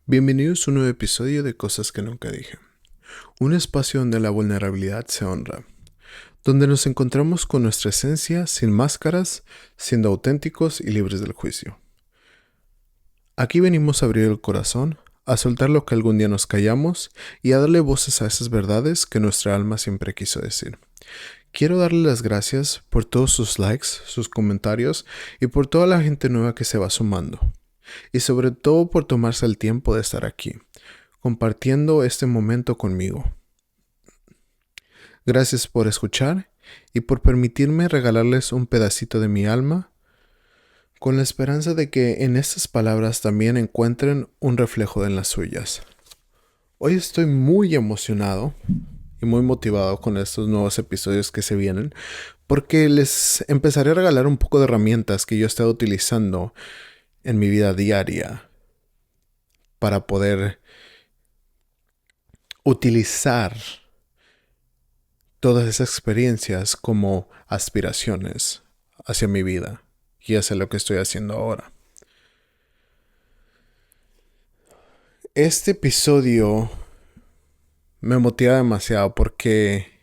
Bienvenidos a un nuevo episodio de Cosas que nunca dije. Un espacio donde la vulnerabilidad se honra. Donde nos encontramos con nuestra esencia sin máscaras, siendo auténticos y libres del juicio. Aquí venimos a abrir el corazón, a soltar lo que algún día nos callamos y a darle voces a esas verdades que nuestra alma siempre quiso decir. Quiero darle las gracias por todos sus likes, sus comentarios y por toda la gente nueva que se va sumando. Y sobre todo por tomarse el tiempo de estar aquí, compartiendo este momento conmigo. Gracias por escuchar y por permitirme regalarles un pedacito de mi alma, con la esperanza de que en estas palabras también encuentren un reflejo en las suyas. Hoy estoy muy emocionado y muy motivado con estos nuevos episodios que se vienen, porque les empezaré a regalar un poco de herramientas que yo he estado utilizando en mi vida diaria para poder utilizar todas esas experiencias como aspiraciones hacia mi vida y hacia lo que estoy haciendo ahora. Este episodio me motiva demasiado porque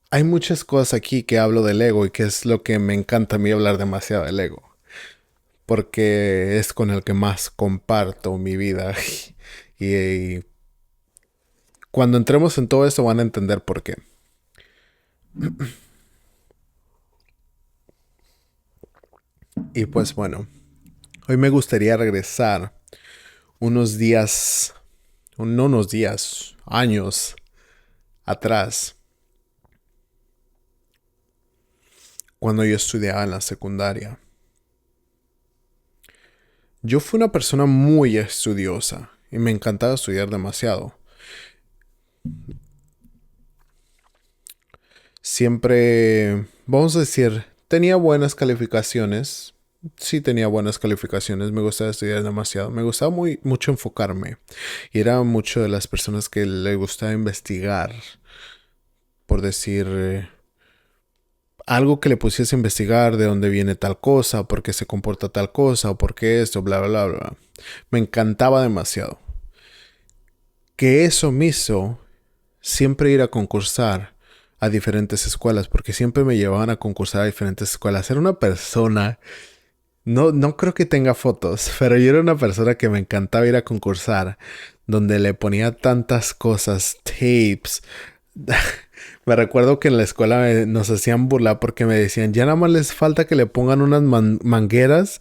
hay muchas cosas aquí que hablo del ego y que es lo que me encanta a mí hablar demasiado del ego. Porque es con el que más comparto mi vida. y cuando entremos en todo esto van a entender por qué. Y pues bueno, hoy me gustaría regresar unos días, no unos días, años atrás, cuando yo estudiaba en la secundaria. Yo fui una persona muy estudiosa y me encantaba estudiar demasiado. Siempre, vamos a decir, tenía buenas calificaciones. Sí tenía buenas calificaciones, me gustaba estudiar demasiado, me gustaba mucho enfocarme. Y era mucho de las personas que le gustaba investigar, por decir, algo que le pusiese a investigar de dónde viene tal cosa, por qué se comporta tal cosa, o por qué esto, bla, bla, bla, bla. Me encantaba demasiado. Que eso me hizo siempre ir a concursar a diferentes escuelas, porque siempre me llevaban a concursar a diferentes escuelas. Era una persona, no creo que tenga fotos, pero yo era una persona que me encantaba ir a concursar, donde le ponía tantas cosas, tapes. Me recuerdo que en la escuela nos hacían burlar porque me decían, ya nada más les falta que le pongan unas mangueras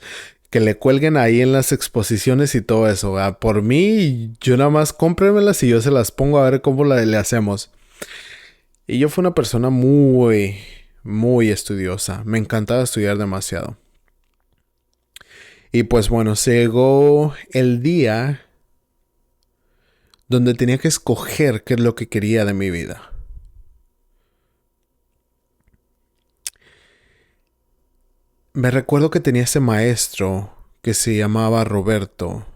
que le cuelguen ahí en las exposiciones y todo eso. ¿Verdad? Por mí, yo nada más cómprenmelas y yo se las pongo a ver cómo le hacemos. Y yo fui una persona muy estudiosa. Me encantaba estudiar demasiado. Y pues bueno, llegó el día donde tenía que escoger qué es lo que quería de mi vida. Me recuerdo que tenía ese maestro que se llamaba Roberto,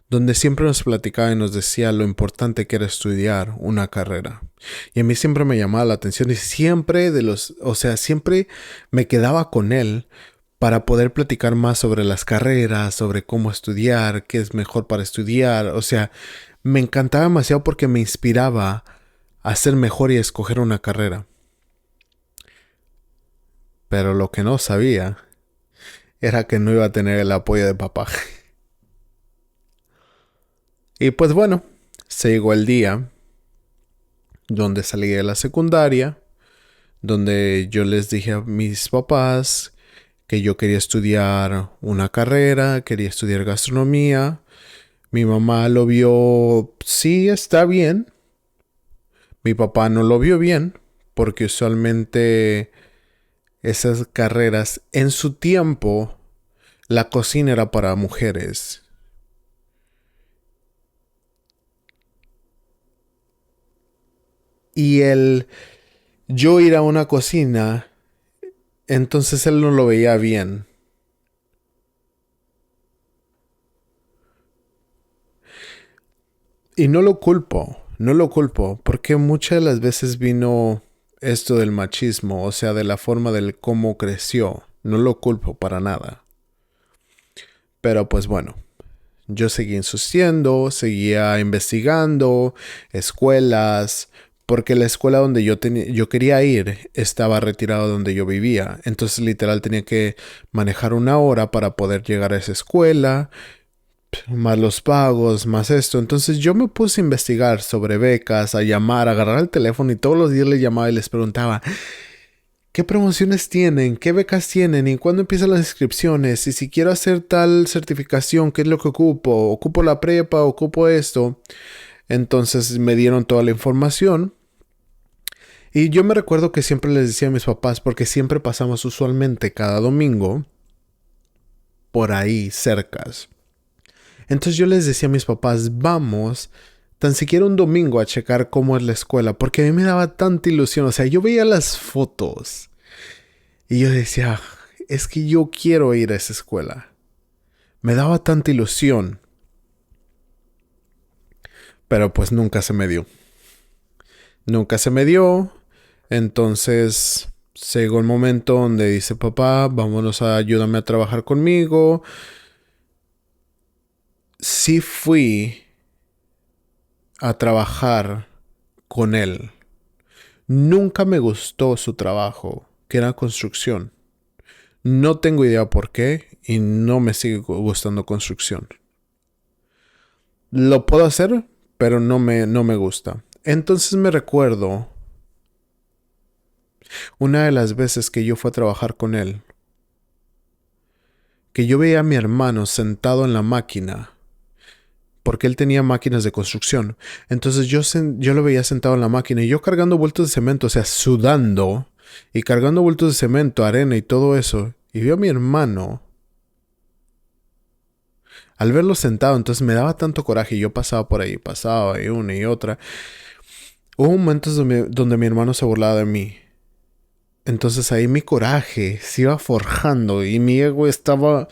donde siempre nos platicaba y nos decía lo importante que era estudiar una carrera. Y a mí siempre me llamaba la atención y siempre siempre me quedaba con él para poder platicar más sobre las carreras, sobre cómo estudiar, qué es mejor para estudiar. O sea, me encantaba demasiado porque me inspiraba a ser mejor y a escoger una carrera. Pero lo que no sabía era que no iba a tener el apoyo de papá. Y pues bueno, se llegó el día donde salí de la secundaria, donde yo les dije a mis papás que yo quería estudiar una carrera, quería estudiar gastronomía. Mi mamá lo vio, sí, está bien. Mi papá no lo vio bien, porque usualmente esas carreras, en su tiempo, la cocina era para mujeres. Y yo ir a una cocina, entonces él no lo veía bien. Y no lo culpo, porque muchas de las veces vino esto del machismo, o sea, de la forma del cómo creció. No lo culpo para nada. Pero pues bueno, yo seguía insistiendo, seguía investigando escuelas, porque la escuela donde yo quería ir estaba retirado de donde yo vivía. Entonces literal tenía que manejar una hora para poder llegar a esa escuela, más los pagos, más esto. Entonces yo me puse a investigar sobre becas, a llamar, a agarrar el teléfono y todos los días les llamaba y les preguntaba, ¿qué promociones tienen? ¿Qué becas tienen? ¿Y cuándo empiezan las inscripciones? Y si quiero hacer tal certificación, ¿qué es lo que ocupo? ¿Ocupo la prepa? ¿Ocupo esto? Entonces me dieron toda la información. Y yo me recuerdo que siempre les decía a mis papás, porque siempre pasamos usualmente cada domingo por ahí cercas. Entonces yo les decía a mis papás, vamos tan siquiera un domingo a checar cómo es la escuela, porque a mí me daba tanta ilusión. O sea, yo veía las fotos y yo decía, es que yo quiero ir a esa escuela. Me daba tanta ilusión, pero pues nunca se me dio. Nunca se me dio. Entonces llegó el momento donde dice, papá, vámonos a ayúdame a trabajar conmigo. Sí fui a trabajar con él. Nunca me gustó su trabajo, que era construcción. No tengo idea por qué y no me sigue gustando construcción. Lo puedo hacer, pero no me gusta. Entonces me recuerdo una de las veces que yo fui a trabajar con él, que yo veía a mi hermano sentado en la máquina, porque él tenía máquinas de construcción. Entonces yo lo veía sentado en la máquina y yo cargando bultos de cemento, o sea, sudando y cargando bultos de cemento, arena y todo eso. Y vio a mi hermano. Al verlo sentado, entonces me daba tanto coraje y yo pasaba por ahí, pasaba y una y otra. Hubo momentos donde mi hermano se burlaba de mí. Entonces ahí mi coraje se iba forjando y mi ego estaba...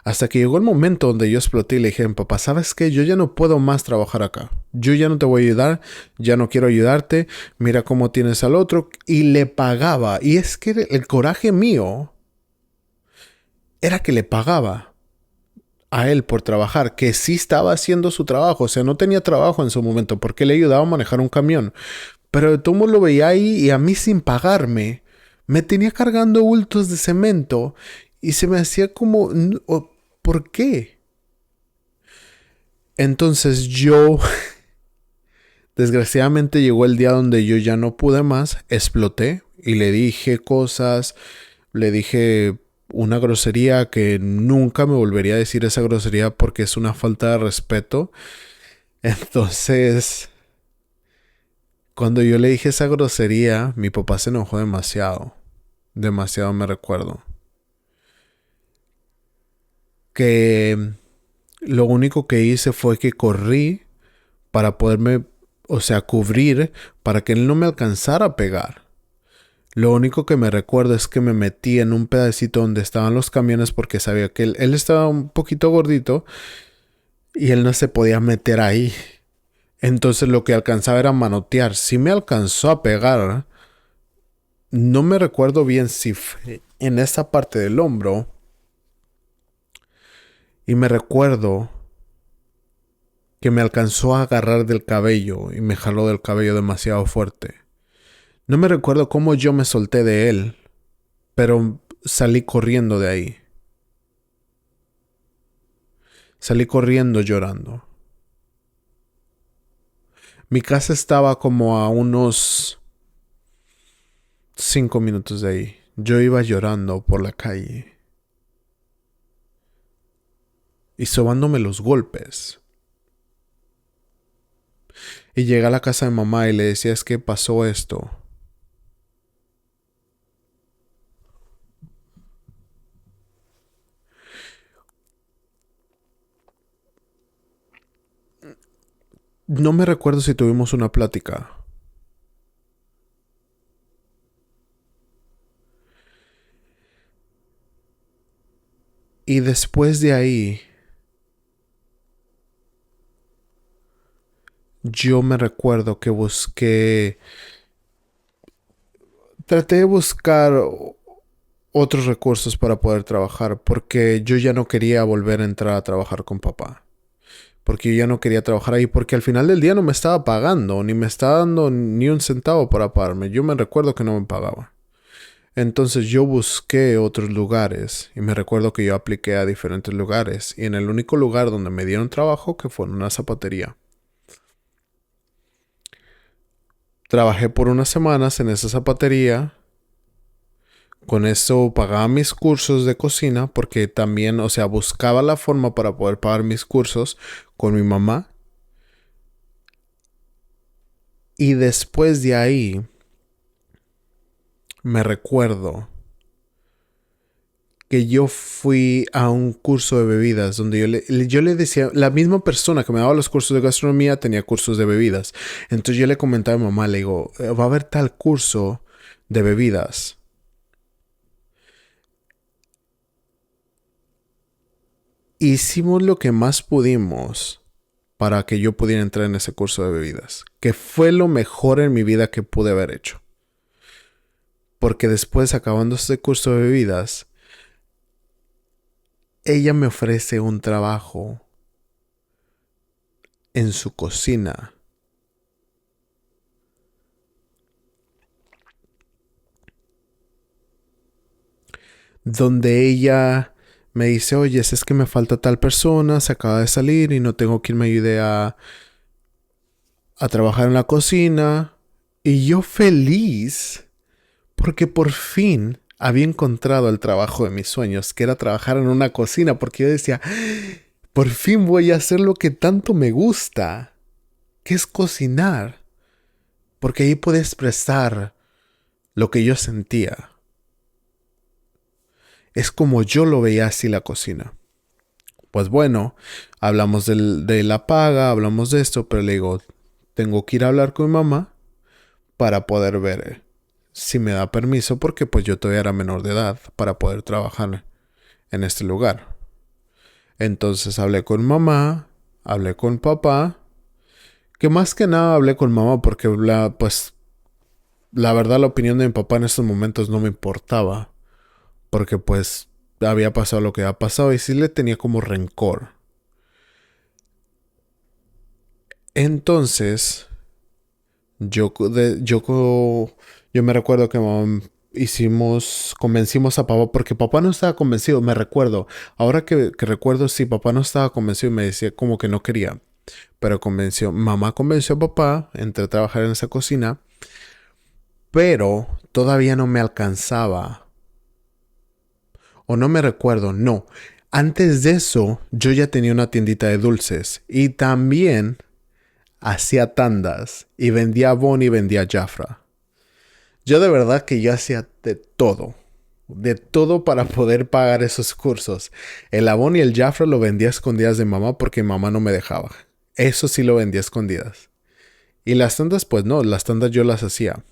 Hasta que llegó el momento donde yo exploté y le dije, papá, ¿sabes qué? Yo ya no puedo más trabajar acá. Yo ya no te voy a ayudar, ya no quiero ayudarte. Mira cómo tienes al otro. Y le pagaba. Y es que el coraje mío era que le pagaba a él por trabajar, que sí estaba haciendo su trabajo. O sea, no tenía trabajo en su momento porque le ayudaba a manejar un camión. Pero de todo modo lo veía ahí y a mí sin pagarme, me tenía cargando bultos de cemento y se me hacía como, ¿por qué? Entonces yo, desgraciadamente llegó el día donde yo ya no pude más, exploté y le dije cosas, le dije una grosería que nunca me volvería a decir esa grosería porque es una falta de respeto. Entonces, cuando yo le dije esa grosería, mi papá se enojó demasiado. Demasiado me recuerdo. Que lo único que hice fue que corrí para poderme, o sea, cubrir para que él no me alcanzara a pegar. Lo único que me recuerdo es que me metí en un pedacito donde estaban los camiones porque sabía que él estaba un poquito gordito y él no se podía meter ahí. Entonces lo que alcanzaba era manotear. Si me alcanzó a pegar, no me recuerdo bien si fue en esa parte del hombro. Y me recuerdo que me alcanzó a agarrar del cabello y me jaló del cabello demasiado fuerte. No me recuerdo cómo yo me solté de él, pero salí corriendo de ahí. Salí corriendo llorando. Mi casa estaba como a unos 5 minutos de ahí. Yo iba llorando por la calle y sobándome los golpes. Y llegué a la casa de mamá y le decía, es que pasó esto. No me recuerdo si tuvimos una plática. Y después de ahí, yo me recuerdo que busqué... Traté de buscar otros recursos para poder trabajar, porque yo ya no quería volver a entrar a trabajar con papá. Porque yo ya no quería trabajar ahí, porque al final del día no me estaba pagando, ni me estaba dando ni un centavo para pagarme. Yo me recuerdo que no me pagaba. Entonces yo busqué otros lugares y me recuerdo que yo apliqué a diferentes lugares y en el único lugar donde me dieron trabajo que fue en una zapatería. Trabajé por unas semanas en esa zapatería. Con eso pagaba mis cursos de cocina porque también, o sea, buscaba la forma para poder pagar mis cursos con mi mamá. Y después de ahí, me recuerdo que yo fui a un curso de bebidas donde yo le decía, la misma persona que me daba los cursos de gastronomía tenía cursos de bebidas. Entonces yo le comentaba a mi mamá, le digo, va a haber tal curso de bebidas. Hicimos lo que más pudimos para que yo pudiera entrar en ese curso de bebidas, que fue lo mejor en mi vida que pude haber hecho. Porque después, acabando ese curso de bebidas, ella me ofrece un trabajo en su cocina, donde ella me dice, oye, es que me falta tal persona, se acaba de salir y no tengo quien me ayude a trabajar en la cocina. Y yo feliz, porque por fin había encontrado el trabajo de mis sueños, que era trabajar en una cocina, porque yo decía, por fin voy a hacer lo que tanto me gusta, que es cocinar, porque ahí puedo expresar lo que yo sentía. Es como yo lo veía así la cocina. Pues bueno, hablamos de la paga, hablamos de esto, pero le digo, tengo que ir a hablar con mi mamá para poder ver si me da permiso, porque pues yo todavía era menor de edad para poder trabajar en este lugar. Entonces hablé con mamá, hablé con papá, que más que nada hablé con mamá porque pues la verdad la opinión de mi papá en estos momentos no me importaba, porque pues había pasado lo que había pasado y sí le tenía como rencor. Entonces, yo me recuerdo que convencimos a papá, porque papá no estaba convencido, me recuerdo. Ahora que recuerdo, sí, papá no estaba convencido y me decía como que no quería. Pero mamá convenció a papá, entré a trabajar en esa cocina, pero todavía no me alcanzaba. O no me recuerdo, no. Antes de eso, yo ya tenía una tiendita de dulces y también hacía tandas y vendía Bon y vendía Jafra. Yo de verdad que yo hacía de todo para poder pagar esos cursos. El Avon y el Jafra lo vendía a escondidas de mamá porque mamá no me dejaba. Eso sí lo vendía a escondidas. Y las tandas, pues no, las tandas yo las hacía.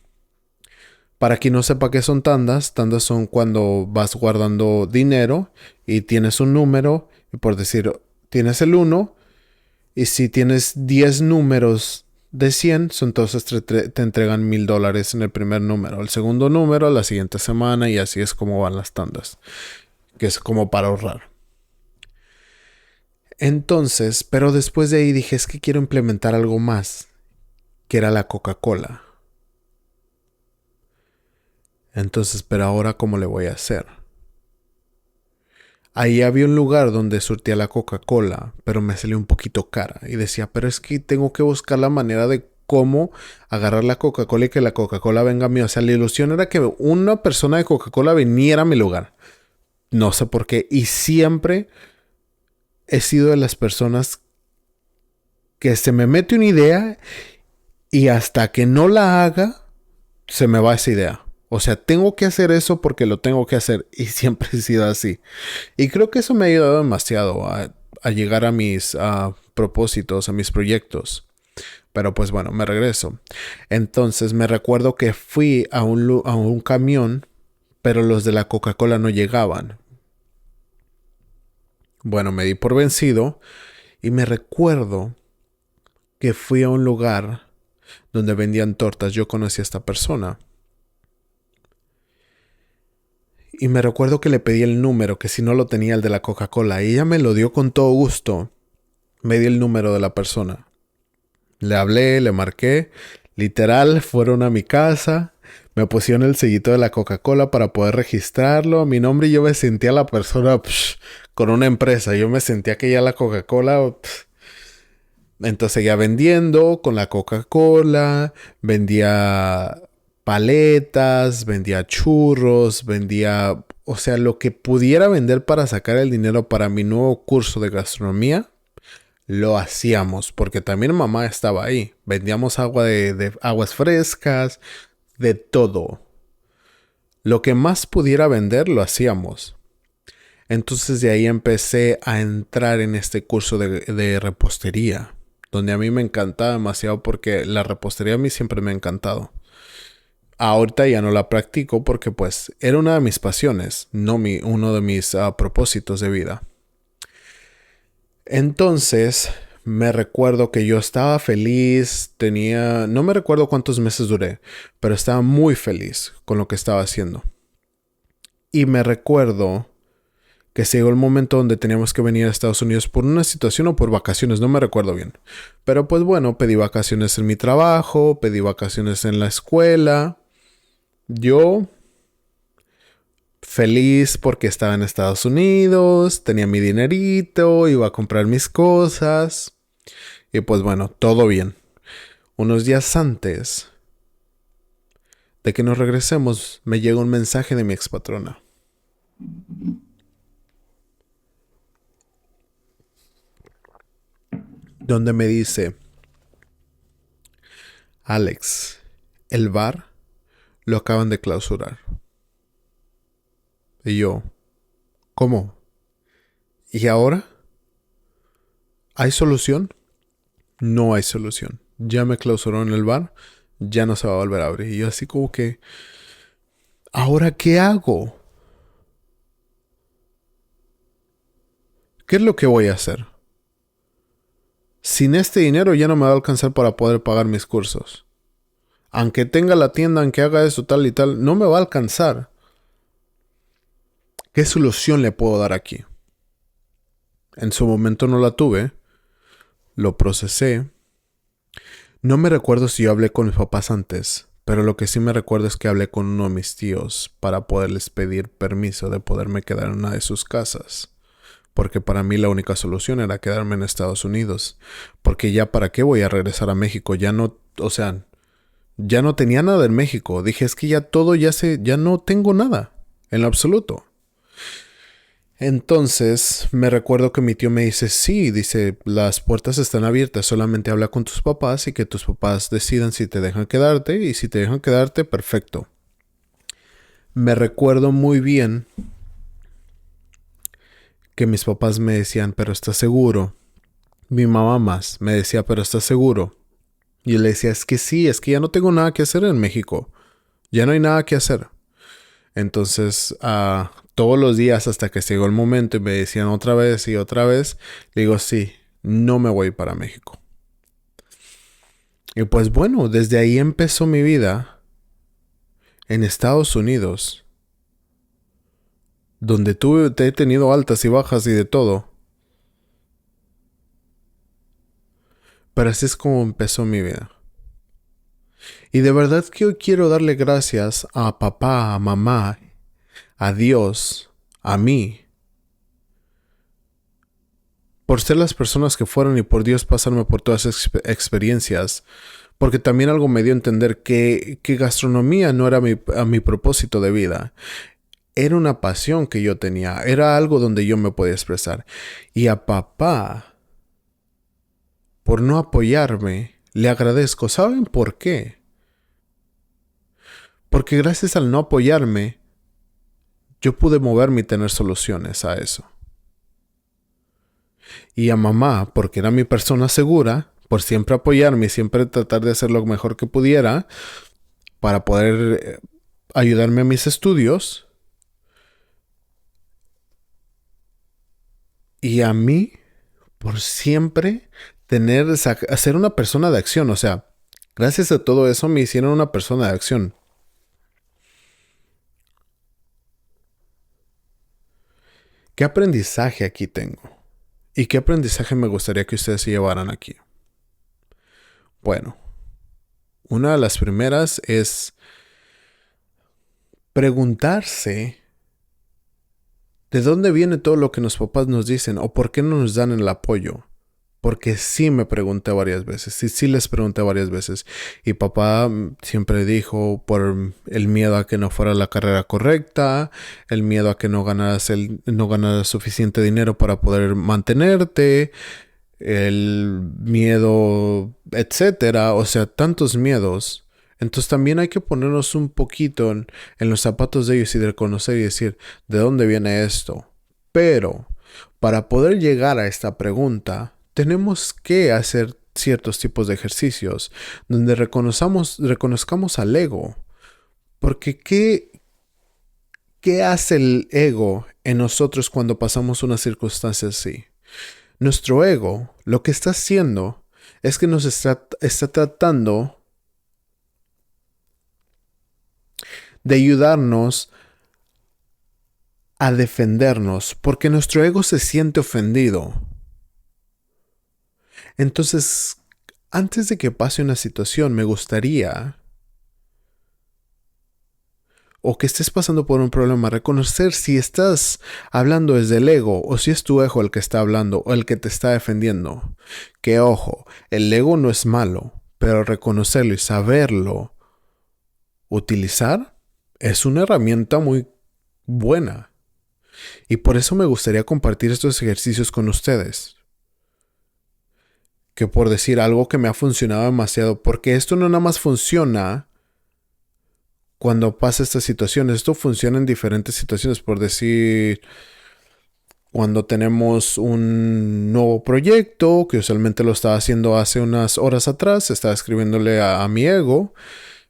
Para quien no sepa qué son tandas, tandas son cuando vas guardando dinero y tienes un número, y por decir, tienes el uno y si tienes 10 números de 100, entonces te entregan $1000 en el primer número. El segundo número, la siguiente semana, y así es como van las tandas, que es como para ahorrar. Entonces, pero después de ahí dije, es que quiero implementar algo más, que era la Coca-Cola. Entonces, pero ahora, ¿cómo le voy a hacer? Ahí había un lugar donde surtía la Coca-Cola, pero me salió un poquito cara. Y decía, pero es que tengo que buscar la manera de cómo agarrar la Coca-Cola y que la Coca-Cola venga a mí. O sea, la ilusión era que una persona de Coca-Cola viniera a mi lugar. No sé por qué. Y siempre he sido de las personas que se me mete una idea y hasta que no la haga, se me va esa idea. O sea, tengo que hacer eso porque lo tengo que hacer. Y siempre he sido así. Y creo que eso me ha ayudado demasiado a llegar a mis propósitos, a mis proyectos. Pero pues bueno, me regreso. Entonces me recuerdo que fui a un camión, pero los de la Coca-Cola no llegaban. Bueno, me di por vencido y me recuerdo que fui a un lugar donde vendían tortas. Yo conocí a esta persona. Y me recuerdo que le pedí el número, que si no lo tenía el de la Coca-Cola. Y ella me lo dio con todo gusto. Me dio el número de la persona. Le hablé, le marqué. Literal, fueron a mi casa. Me pusieron el sellito de la Coca-Cola para poder registrarlo a mi nombre y yo me sentía la persona con una empresa. Yo me sentía que ya la Coca-Cola... Entonces seguía vendiendo con la Coca-Cola, vendía paletas, vendía churros, vendía... O sea, lo que pudiera vender para sacar el dinero para mi nuevo curso de gastronomía, lo hacíamos. Porque también mamá estaba ahí. Vendíamos agua de aguas frescas, de todo. Lo que más pudiera vender, lo hacíamos. Entonces de ahí empecé a entrar en este curso de repostería, donde a mí me encantaba demasiado porque la repostería a mí siempre me ha encantado. Ahorita ya no la practico porque pues era una de mis pasiones, no uno de mis propósitos de vida. Entonces me recuerdo que yo estaba feliz, no me recuerdo cuántos meses duré, pero estaba muy feliz con lo que estaba haciendo. Y me recuerdo que se llegó el momento donde teníamos que venir a Estados Unidos por una situación o por vacaciones, no me recuerdo bien. Pero pues bueno, pedí vacaciones en mi trabajo, pedí vacaciones en la escuela. Yo feliz porque estaba en Estados Unidos, tenía mi dinerito, iba a comprar mis cosas. Y pues bueno, todo bien. Unos días antes de que nos regresemos, me llegó un mensaje de mi expatrona. Donde me dice: Alex, el bar lo acaban de clausurar. Y yo, ¿cómo? ¿Y ahora? ¿Hay solución? No hay solución. Ya me clausuraron el bar, ya no se va a volver a abrir. Y yo así como que, ¿ahora qué hago? ¿Qué es lo que voy a hacer? Sin este dinero ya no me va a alcanzar para poder pagar mis cursos. Aunque tenga la tienda, aunque haga eso tal y tal, no me va a alcanzar. ¿Qué solución le puedo dar aquí? En su momento no la tuve. Lo procesé. No me recuerdo si yo hablé con mis papás antes, pero lo que sí me recuerdo es que hablé con uno de mis tíos para poderles pedir permiso de poderme quedar en una de sus casas. Porque para mí la única solución era quedarme en Estados Unidos. Porque ya para qué voy a regresar a México. Ya no, o sea, ya no tenía nada en México. Dije, es que ya todo ya no tengo nada. En lo absoluto. Entonces me recuerdo que mi tío me dice, sí, dice, las puertas están abiertas, solamente habla con tus papás y que tus papás decidan si te dejan quedarte y si te dejan quedarte, perfecto. Me recuerdo muy bien que mis papás me decían, pero ¿estás seguro? Mi mamá más me decía, pero ¿estás seguro? Y yo le decía, es que sí, es que ya no tengo nada que hacer en México, ya no hay nada que hacer. Entonces, todos los días hasta que llegó el momento y me decían otra vez y otra vez, le digo, sí, no me voy para México. Y pues bueno, desde ahí empezó mi vida en Estados Unidos, donde he tenido altas y bajas y de todo. Pero así es como empezó mi vida. Y de verdad que hoy quiero darle gracias a papá, a mamá, a Dios, a mí, por ser las personas que fueron y por Dios pasarme por todas esas experiencias. Porque también algo me dio a entender que gastronomía no era mi propósito de vida. Era una pasión que yo tenía. Era algo donde yo me podía expresar. Y a papá, por no apoyarme, le agradezco. ¿Saben por qué? Porque gracias al no apoyarme, yo pude moverme y tener soluciones a eso. Y a mamá, porque era mi persona segura, por siempre apoyarme y siempre tratar de hacer lo mejor que pudiera para poder ayudarme a mis estudios. Y a mí, por siempre ser una persona de acción. O sea, gracias a todo eso me hicieron una persona de acción. ¿Qué aprendizaje aquí tengo? ¿Y qué aprendizaje me gustaría que ustedes se llevaran aquí? Bueno, una de las primeras es preguntarse de dónde viene todo lo que los papás nos dicen o por qué no nos dan el apoyo. Porque sí me pregunté varias veces, sí les pregunté varias veces. Y papá siempre dijo por el miedo a que no fuera la carrera correcta, el miedo a que no ganaras suficiente dinero para poder mantenerte, el miedo, etcétera. O sea, tantos miedos. Entonces también hay que ponernos un poquito en los zapatos de ellos y de reconocer y decir, ¿de dónde viene esto? Pero para poder llegar a esta pregunta, tenemos que hacer ciertos tipos de ejercicios donde reconozcamos al ego. Porque ¿qué hace el ego en nosotros cuando pasamos una circunstancia así? Nuestro ego lo que está haciendo es que nos está tratando de ayudarnos a defendernos porque nuestro ego se siente ofendido. Entonces, antes de que pase una situación, me gustaría, o que estés pasando por un problema, reconocer si estás hablando desde el ego o si es tu ego el que está hablando o el que te está defendiendo. Que ojo, el ego no es malo, pero reconocerlo y saberlo utilizar es una herramienta muy buena. Y por eso me gustaría compartir estos ejercicios con ustedes. Que por decir algo que me ha funcionado demasiado, porque esto no nada más funciona cuando pasa estas situaciones, esto funciona en diferentes situaciones, por decir, cuando tenemos un nuevo proyecto, que usualmente lo estaba haciendo hace unas horas atrás, estaba escribiéndole a mi ego,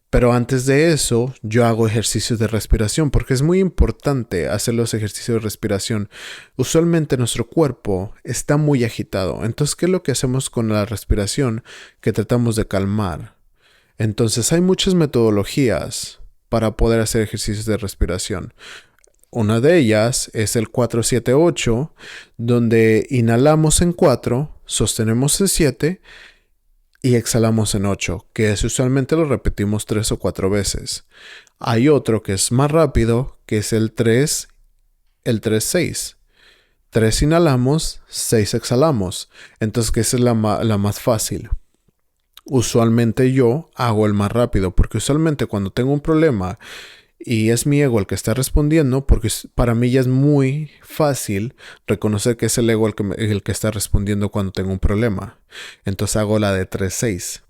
pero antes de eso yo hago ejercicios de respiración, porque es muy importante hacer los ejercicios de respiración. Usualmente nuestro cuerpo está muy agitado, entonces ¿qué es lo que hacemos con la respiración? Que tratamos de calmar. Entonces hay muchas metodologías para poder hacer ejercicios de respiración. Una de ellas es el 4-7-8, donde inhalamos en 4, sostenemos en 7 y exhalamos en 8, que es usualmente lo repetimos 3 o 4 veces. Hay otro que es más rápido, que es el 3-6. 3 inhalamos, 6 exhalamos. Entonces, que esa es la más fácil. Usualmente yo hago el más rápido, porque usualmente cuando tengo un problema y es mi ego el que está respondiendo, porque para mí ya es muy fácil reconocer que es el ego el que está respondiendo cuando tengo un problema. Entonces hago la de 3-6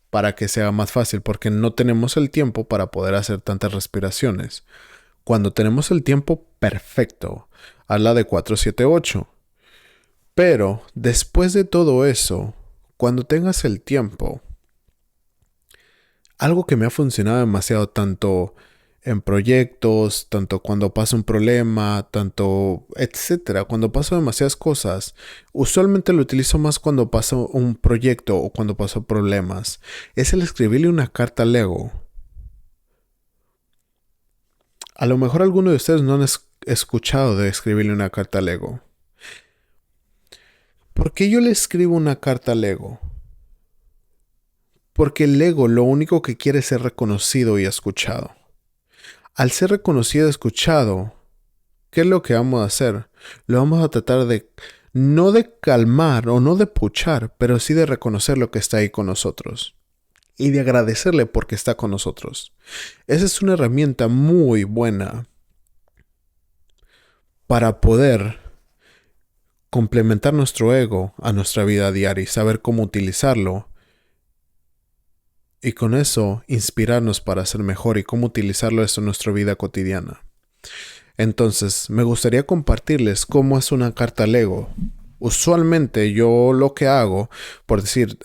para que sea más fácil, porque no tenemos el tiempo para poder hacer tantas respiraciones. Cuando tenemos el tiempo, perfecto, haz la de 4-7-8. Pero después de todo eso, cuando tengas el tiempo, algo que me ha funcionado demasiado tanto en proyectos, tanto cuando pasa un problema, tanto etcétera, cuando pasan demasiadas cosas, usualmente lo utilizo más cuando pasa un proyecto o cuando paso problemas, es el escribirle una carta al ego. A lo mejor alguno de ustedes no han escuchado de escribirle una carta al ego. ¿Por qué yo le escribo una carta al ego? Porque el ego lo único que quiere es ser reconocido y escuchado. Al ser reconocido y escuchado, ¿qué es lo que vamos a hacer? Lo vamos a tratar no de calmar o no de puchar, pero sí de reconocer lo que está ahí con nosotros. Y de agradecerle porque está con nosotros. Esa es una herramienta muy buena para poder complementar nuestro ego a nuestra vida diaria y saber cómo utilizarlo. Y con eso inspirarnos para ser mejor y cómo utilizarlo esto en nuestra vida cotidiana. Entonces, me gustaría compartirles cómo es una carta al ego. Usualmente yo lo que hago, por decir,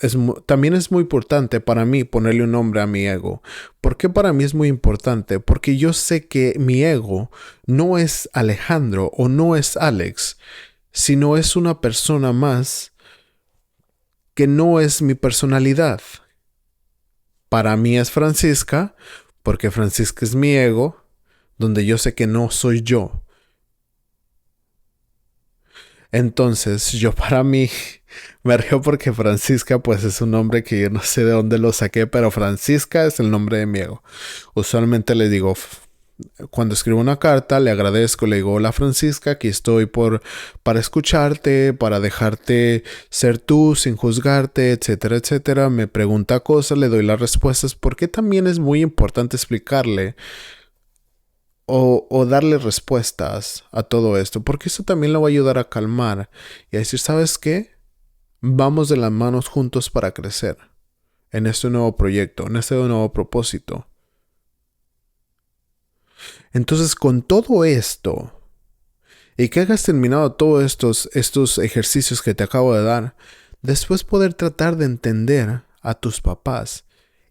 también es muy importante para mí ponerle un nombre a mi ego. ¿Por qué para mí es muy importante? Porque yo sé que mi ego no es Alejandro o no es Alex, sino es una persona más que no es mi personalidad. Para mí es Francisca, porque Francisca es mi ego, donde yo sé que no soy yo. Entonces, yo para mí me río porque Francisca, pues es un nombre que yo no sé de dónde lo saqué, pero Francisca es el nombre de mi ego. Usualmente le digo, cuando escribo una carta, le agradezco, le digo, hola Francisca, aquí estoy para escucharte, para dejarte ser tú sin juzgarte, etcétera, etcétera. Me pregunta cosas, le doy las respuestas, porque también es muy importante explicarle o darle respuestas a todo esto, porque eso también lo va a ayudar a calmar y a decir, ¿sabes qué? Vamos de las manos juntos para crecer en este nuevo proyecto, en este nuevo propósito. Entonces, con todo esto, y que hayas terminado todos estos ejercicios que te acabo de dar, después poder tratar de entender a tus papás.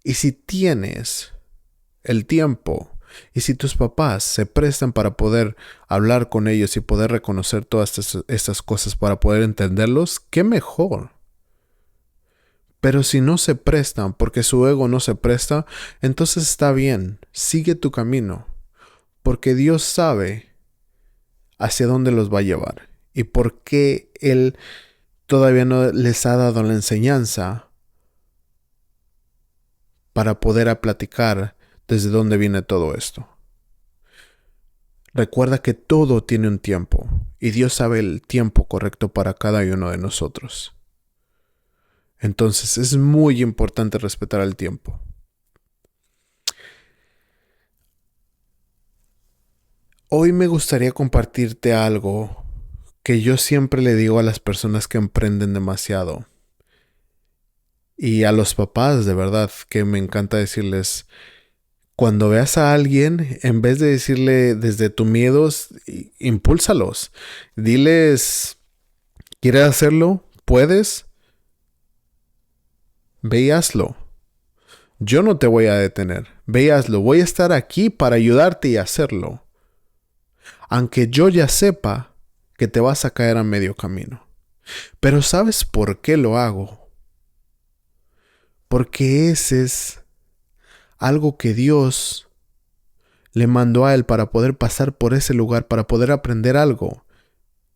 Y si tienes el tiempo, y si tus papás se prestan para poder hablar con ellos y poder reconocer todas estas cosas para poder entenderlos, qué mejor. Pero si no se prestan porque su ego no se presta, entonces está bien, sigue tu camino. Porque Dios sabe hacia dónde los va a llevar y por qué Él todavía no les ha dado la enseñanza para poder platicar desde dónde viene todo esto. Recuerda que todo tiene un tiempo y Dios sabe el tiempo correcto para cada uno de nosotros. Entonces es muy importante respetar el tiempo. Hoy me gustaría compartirte algo que yo siempre le digo a las personas que emprenden demasiado. Y a los papás, de verdad, que me encanta decirles, cuando veas a alguien, en vez de decirle desde tu miedo, impúlsalos. Diles, ¿quieres hacerlo? ¿Puedes? Ve y hazlo. Yo no te voy a detener. Ve y hazlo. Voy a estar aquí para ayudarte y hacerlo. Aunque yo ya sepa que te vas a caer a medio camino. Pero ¿sabes por qué lo hago? Porque ese es algo que Dios le mandó a él para poder pasar por ese lugar, para poder aprender algo.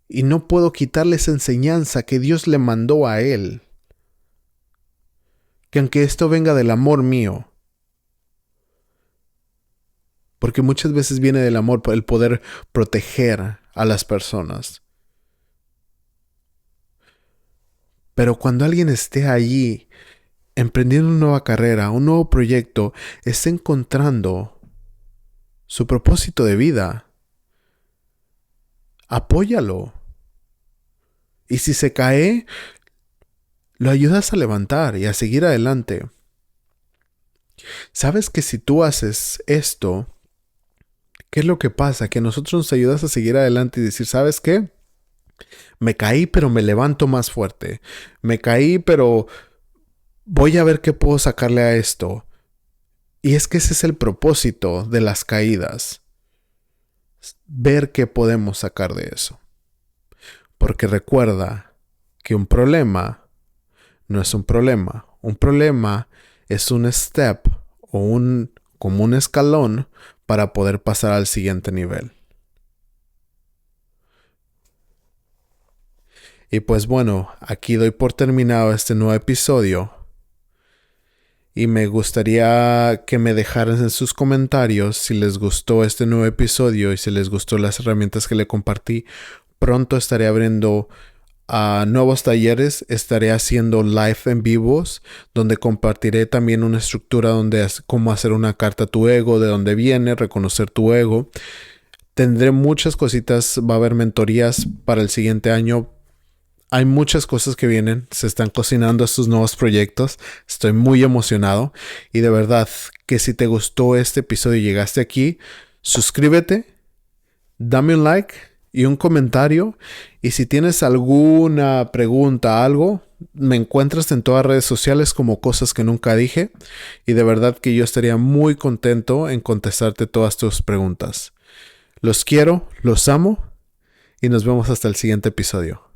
Y no puedo quitarle esa enseñanza que Dios le mandó a él. Que aunque esto venga del amor mío, porque muchas veces viene del amor el poder proteger a las personas. Pero cuando alguien esté allí emprendiendo una nueva carrera, un nuevo proyecto, esté encontrando su propósito de vida, apóyalo. Y si se cae, lo ayudas a levantar y a seguir adelante. ¿Sabes que si tú haces esto, qué es lo que pasa? Que nosotros nos ayudas a seguir adelante y decir, ¿sabes qué? Me caí, pero me levanto más fuerte. Me caí, pero voy a ver qué puedo sacarle a esto. Y es que ese es el propósito de las caídas. Ver qué podemos sacar de eso. Porque recuerda que un problema no es un problema. Un problema es un step o como un escalón para poder pasar al siguiente nivel. Y pues bueno, aquí doy por terminado este nuevo episodio. Y me gustaría que me dejaran en sus comentarios si les gustó este nuevo episodio y si les gustó las herramientas que le compartí. Pronto estaré abriendo a nuevos talleres, estaré haciendo live en vivos, donde compartiré también una estructura donde cómo hacer una carta a tu ego, de dónde viene, reconocer tu ego. Tendré muchas cositas, va a haber mentorías para el siguiente año. Hay muchas cosas que vienen, se están cocinando estos nuevos proyectos, estoy muy emocionado y de verdad que si te gustó este episodio y llegaste aquí, suscríbete, dame un like y un comentario y si tienes alguna pregunta, algo, me encuentras en todas las redes sociales como Cosas que Nunca Dije y de verdad que yo estaría muy contento en contestarte todas tus preguntas. Los quiero, los amo y nos vemos hasta el siguiente episodio.